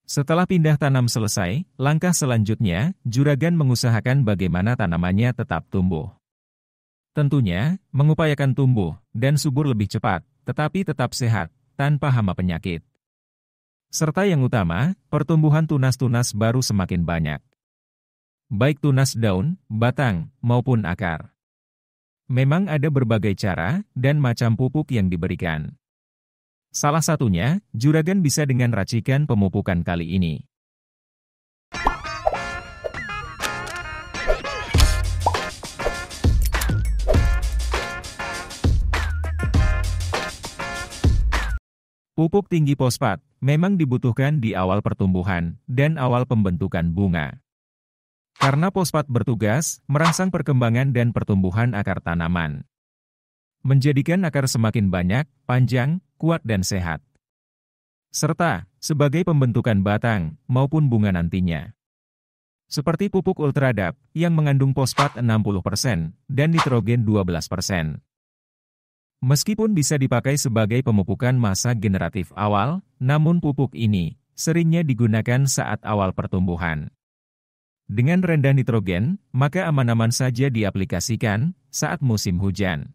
Setelah pindah tanam selesai, langkah selanjutnya, juragan mengusahakan bagaimana tanamannya tetap tumbuh. Tentunya, mengupayakan tumbuh dan subur lebih cepat, tetapi tetap sehat, tanpa hama penyakit. Serta yang utama, pertumbuhan tunas-tunas baru semakin banyak. Baik tunas daun, batang, maupun akar. Memang ada berbagai cara dan macam pupuk yang diberikan. Salah satunya, juragan bisa dengan racikan pemupukan kali ini. Pupuk tinggi fosfat memang dibutuhkan di awal pertumbuhan dan awal pembentukan bunga. Karena fosfat bertugas merangsang perkembangan dan pertumbuhan akar tanaman. Menjadikan akar semakin banyak, panjang, kuat dan sehat. Serta, sebagai pembentukan batang maupun bunga nantinya. Seperti pupuk Ultradap yang mengandung fosfat 60% dan nitrogen 12%. Meskipun bisa dipakai sebagai pemupukan masa generatif awal, namun pupuk ini seringnya digunakan saat awal pertumbuhan. Dengan rendah nitrogen, maka aman-aman saja diaplikasikan saat musim hujan.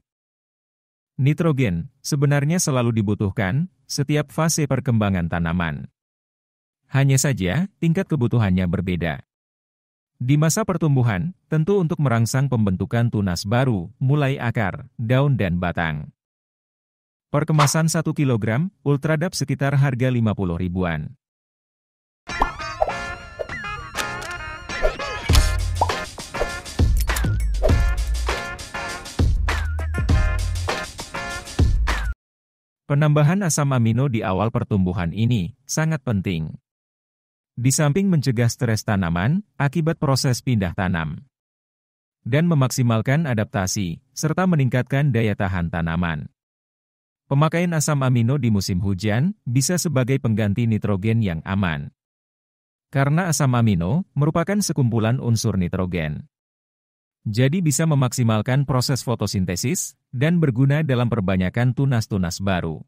Nitrogen sebenarnya selalu dibutuhkan setiap fase perkembangan tanaman. Hanya saja, tingkat kebutuhannya berbeda. Di masa pertumbuhan, tentu untuk merangsang pembentukan tunas baru, mulai akar, daun dan batang. Per kemasan 1 kg, Ultradap sekitar harga 50 ribuan. Penambahan asam amino di awal pertumbuhan ini sangat penting. Di samping mencegah stres tanaman akibat proses pindah tanam dan memaksimalkan adaptasi serta meningkatkan daya tahan tanaman. Pemakaian asam amino di musim hujan bisa sebagai pengganti nitrogen yang aman. Karena asam amino merupakan sekumpulan unsur nitrogen. Jadi bisa memaksimalkan proses fotosintesis dan berguna dalam perbanyakan tunas-tunas baru.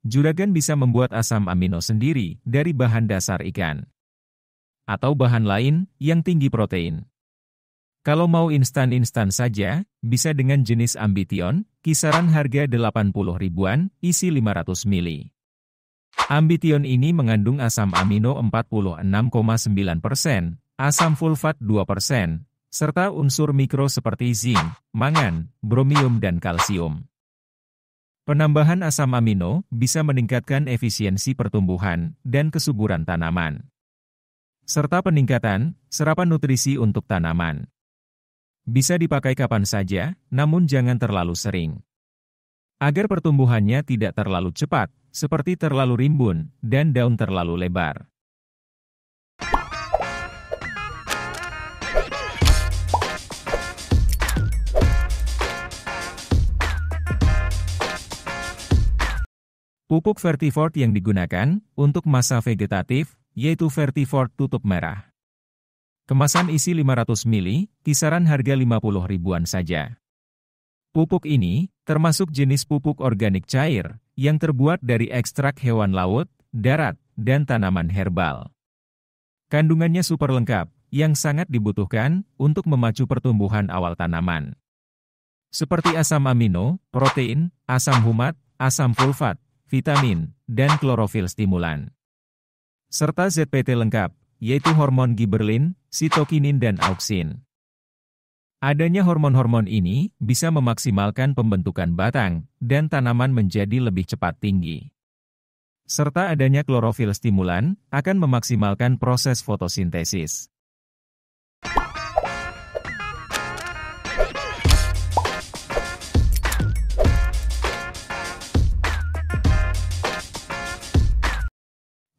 Juragan bisa membuat asam amino sendiri dari bahan dasar ikan. Atau bahan lain yang tinggi protein. Kalau mau instan-instan saja, bisa dengan jenis Ambition, kisaran harga 80 ribuan, isi 500 ml. Ambition ini mengandung asam amino 46,9%, asam fulfat 2%, serta unsur mikro seperti zinc, mangan, bromium dan kalsium. Penambahan asam amino bisa meningkatkan efisiensi pertumbuhan dan kesuburan tanaman. Serta peningkatan serapan nutrisi untuk tanaman. Bisa dipakai kapan saja, namun jangan terlalu sering. Agar pertumbuhannya tidak terlalu cepat, seperti terlalu rimbun dan daun terlalu lebar. Pupuk Vertifort yang digunakan untuk masa vegetatif, yaitu Vertifort tutup merah. Kemasan isi 500 ml, kisaran harga 50 ribuan saja. Pupuk ini termasuk jenis pupuk organik cair yang terbuat dari ekstrak hewan laut, darat, dan tanaman herbal. Kandungannya super lengkap, yang sangat dibutuhkan untuk memacu pertumbuhan awal tanaman. Seperti asam amino, protein, asam humat, asam fulfat, vitamin, dan klorofil stimulan. Serta ZPT lengkap, yaitu hormon giberlin, sitokinin dan auksin. Adanya hormon-hormon ini bisa memaksimalkan pembentukan batang dan tanaman menjadi lebih cepat tinggi. Serta adanya klorofil stimulan akan memaksimalkan proses fotosintesis.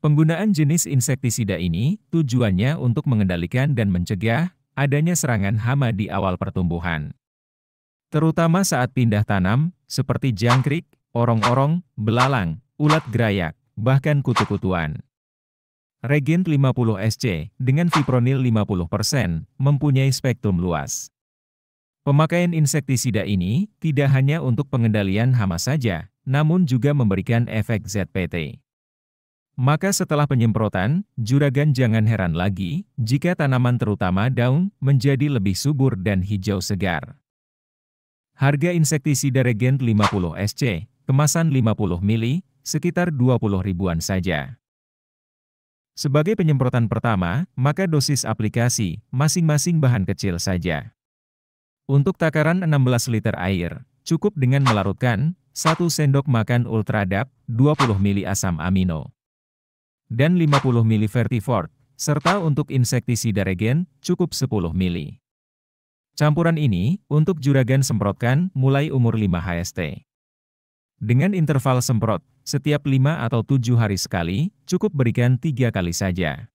Penggunaan jenis insektisida ini tujuannya untuk mengendalikan dan mencegah adanya serangan hama di awal pertumbuhan. Terutama saat pindah tanam, seperti jangkrik, orong-orong, belalang, ulat gerayak, bahkan kutu-kutuan. Regent 50 SC dengan fipronil 50% mempunyai spektrum luas. Pemakaian insektisida ini tidak hanya untuk pengendalian hama saja, namun juga memberikan efek ZPT. Maka setelah penyemprotan, juragan jangan heran lagi jika tanaman terutama daun menjadi lebih subur dan hijau segar. Harga insektisida Regent 50 SC, kemasan 50 ml, sekitar 20 ribuan saja. Sebagai penyemprotan pertama, maka dosis aplikasi masing-masing bahan kecil saja. Untuk takaran 16 liter air, cukup dengan melarutkan 1 sendok makan Ultradap, 20 ml asam amino, dan 50 ml Vertifort, serta untuk insektisida Regent, cukup 10 ml. Campuran ini, untuk juragan semprotkan mulai umur 5 HST. Dengan interval semprot, setiap 5 atau 7 hari sekali, cukup berikan 3 kali saja.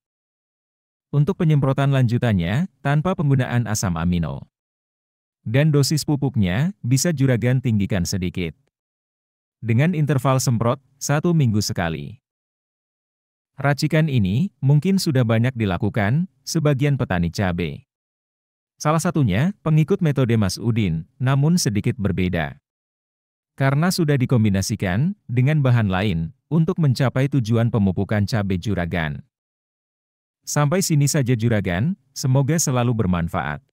Untuk penyemprotan lanjutannya, tanpa penggunaan asam amino. Dan dosis pupuknya, bisa juragan tinggikan sedikit. Dengan interval semprot, 1 minggu sekali. Racikan ini mungkin sudah banyak dilakukan sebagian petani cabai. Salah satunya pengikut metode Mas Udin, namun sedikit berbeda. Karena sudah dikombinasikan dengan bahan lain untuk mencapai tujuan pemupukan cabai juragan. Sampai sini saja juragan, semoga selalu bermanfaat.